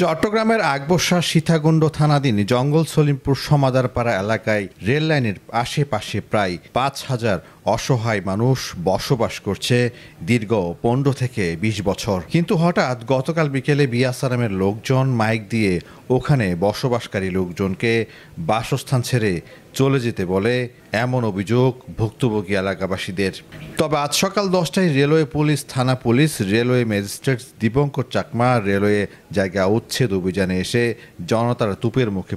চট্টগ্রামের আকবর্ষা সীতাকুণ্ড থানাধীন জঙ্গল সলিমপুর সমাদারপাড়া এলাকায় রেল লাইনের আশেপাশে প্রায় ৫,০০০ অসহায় মানুষ বসবাস করছে দীর্ঘ ১৫ থেকে ২০ বছর। কিন্তু হঠাৎ গতকাল বিকেলে বিয়াসারামের লোকজন মাইক দিয়ে ওখানে বসবাসকারী লোকজনকে বাসস্থান ছেড়ে চলে যেতে বলে এমন অভিযোগ ভুক্তভোগী এলাকাবাসীদের। তবে আজ সকাল ১০টায় রেলওয়ে পুলিশ, থানা police, railway magistrate Dipankar Chakma railway জায়গা উচ্ছেদ অভিযানে এসে জনতার তুপের মুখে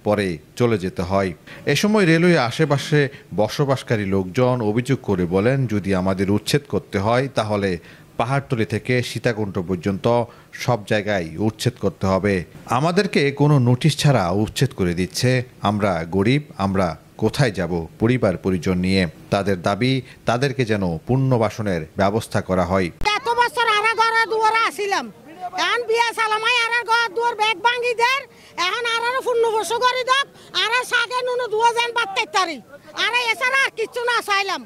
পরে চলে যেতে হয়। এ সময় রেলওয়ে আশেপাশে বসবাসকারী লোকজন অভিযোগ করে বলেন, যদি আমাদের উচ্ছেদ করতে হয় তাহলে পাহাড়তলি থেকে সীতাকুণ্ড পর্যন্ত সব জায়গায় উচ্ছেদ করতে হবে। আমাদেরকে কোনো নোটিশ ছাড়া উচ্ছেদ করে দিচ্ছে। আমরা গরিব, আমরা কোথায় যাব পরিবার পরিজন নিয়ে? তাদের দাবি, তাদেরকে যেন পুনর্বাসনের ব্যবস্থা করা হয়। এত বছর আরা ঘরে দুয়ারে আসিলাম, এখন বিয়া সালামাই আর ঘর দুয়ার ব্যাগ ভাঙি দেন, এখন আর পুনর্বাসন করে দাও, আর সাগে নুন ২০০০ বাড়তে তারি, আর এছাড়া আর কিছু না চাইলাম।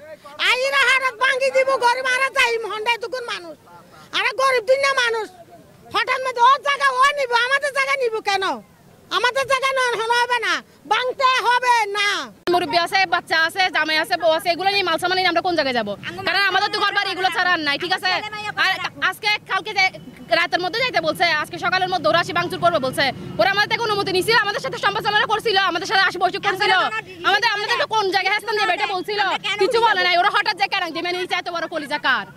আইরা হারাত ভাঙি দিব, গরিব আর যাই হন্ডায় দুগুন মানুষ, আর গরিব দুনিয়া মানুষ হঠাৎ মধ্যে ওর জায়গা ও নিব, আমাদের জায়গা নিব কেন? আমাদের জায়গা নন হবে না, ভাঙতে হবে না। মুরব্বী আছে, বাচ্চা আছে, জামাই আছে, বউ আছে, এগুলো নিয়ে মাল সামান নিয়ে আমরা কোন জায়গায় যাবো? কারণ আমাদের তো ঘর বাড়ি এগুলো ছাড়া আর নাই, ঠিক আছে? আর আজকে কালকে রাতের মধ্যে যাইতে বলছে, আজকে সকালের মধ্যে ওরা আসি ভাঙচুর করবে বলছে। ওরা আমাদের থেকে অনুমতি নিছিল, আমাদের সাথে সম্প্রচারণা করছিল, আমাদের সাথে আসি বৈঠক করছিল, আমাদের কোন জায়গায় হাসতাম দেবে এটা বলছিল, কিছু বলে নাই। ওরা হঠাৎ যায় কেরাং দেবে নিচে, এত বড় কলিজা কার?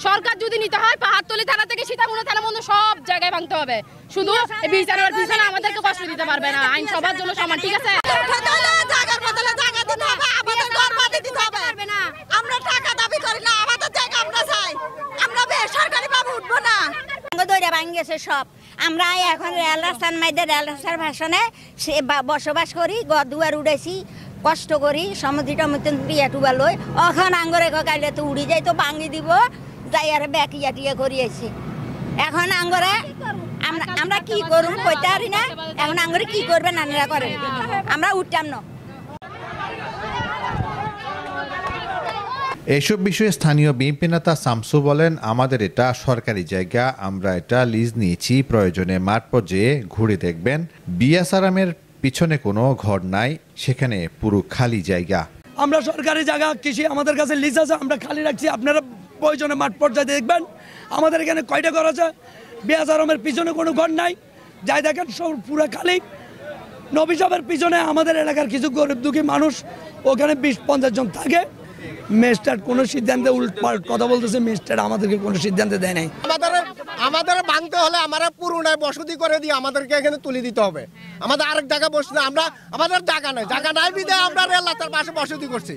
সরকার যদি নিতে হয় পাহাড়তলি থানা থেকে সীতাকুণ্ড থানা পর্যন্ত সব জায়গায় ভাঙতে হবে, শুধু বিচারের পিছনে আমাদেরকে কষ্ট দিতে পারবে না। আইন সবার জন্য সমান, ঠিক আছে? আমরা টাকা দাবি করি না, আমাদের জায়গা আমরা চাই, আমরা বেসরকারি ভাবে উঠবো না। দইরা ভাঙিয়েছে সব। আমরা এখন রেল রাস্তার মধ্যে রেল রাস্তার ভাষণে বসবাস করি, ঘর দুয়ার উড়েছি, কষ্ট করি, সমুদ্র টমুদ্র বিয়া টুবা লই, এখন আঙ্গরে গাইলে তো উড়ি যাই, তো ভাঙি দিব যাই আর ব্যাকিয়া টিয়া করিয়েছি। এখন আঙ্গরে আমরা কি করুন কইতে পারি না, এখন আঙ্গরে কি করবে নানিরা করেন, আমরা উঠতাম না। এসব বিষয়ে স্থানীয় বিএনপি নেতা শামসু বলেন, আমাদের এটা সরকারি জায়গা, আমরা এটা লিজ নিয়েছি, প্রয়োজনে মাঠ পর্যায়ে ঘুরে দেখবেন। বিয়াসারামের পিছনে কোনো ঘর নাই, সেখানে পুরো খালি জায়গা। আমরা সরকারি জায়গা, কৃষি আমাদের কাছে লিজ আছে, আমরা খালি রাখছি, আপনারা প্রয়োজনে মাঠ পর্যায়ে দেখবেন। আমাদের এখানে কয়টা ঘর আছে? বিয়াসারামের পিছনে কোনো ঘর নাই, যাই দেখেন সব পুরো খালি। নবী সাহেবের পিছনে আমাদের এলাকার কিছু গরিব দুঃখী মানুষ, ওখানে ২০-৫০ জন থাকে। ম্যাজিস্ট্রেট কোনো সিদ্ধান্তে উল্টপাল্ট কথা বলতেছে, ম্যাজিস্ট্রেট আমাদেরকে কোনো সিদ্ধান্ত দেয় নাই। আমাদের ভাঙতে হলে আমরা পুরোটাই বসতি করে দিয়ে আমাদেরকে এখানে তুলে দিতে হবে। আমাদের আরেক জায়গায় বসতে আমাদের জায়গা নাই বিধে আমরা রেল রাস্তার পাশে বসতি করছি।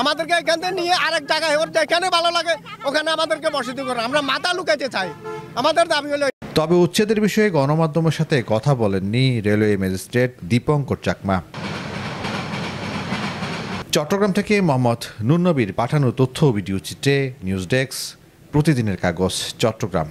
আমাদেরকে এখান থেকে নিয়ে আরেক জায়গায় ওর যেখানে ভালো লাগে ওখানে আমাদেরকে বসতি করে, আমরা মাথা লুকাইতে চাই। আমাদের দাবি হলো। তবে উচ্ছেদের বিষয়ে গণমাধ্যমের সাথে কথা বলেননি রেলওয়ে ম্যাজিস্ট্রেট দীপঙ্কর চাকমা। চট্টগ্রাম থেকে মোহাম্মদ নুর নবীর পাঠানো তথ্য ও ভিডিও চিত্রে নিউজ ডেস্ক, প্রতিদিনের কাগজ, চট্টগ্রাম।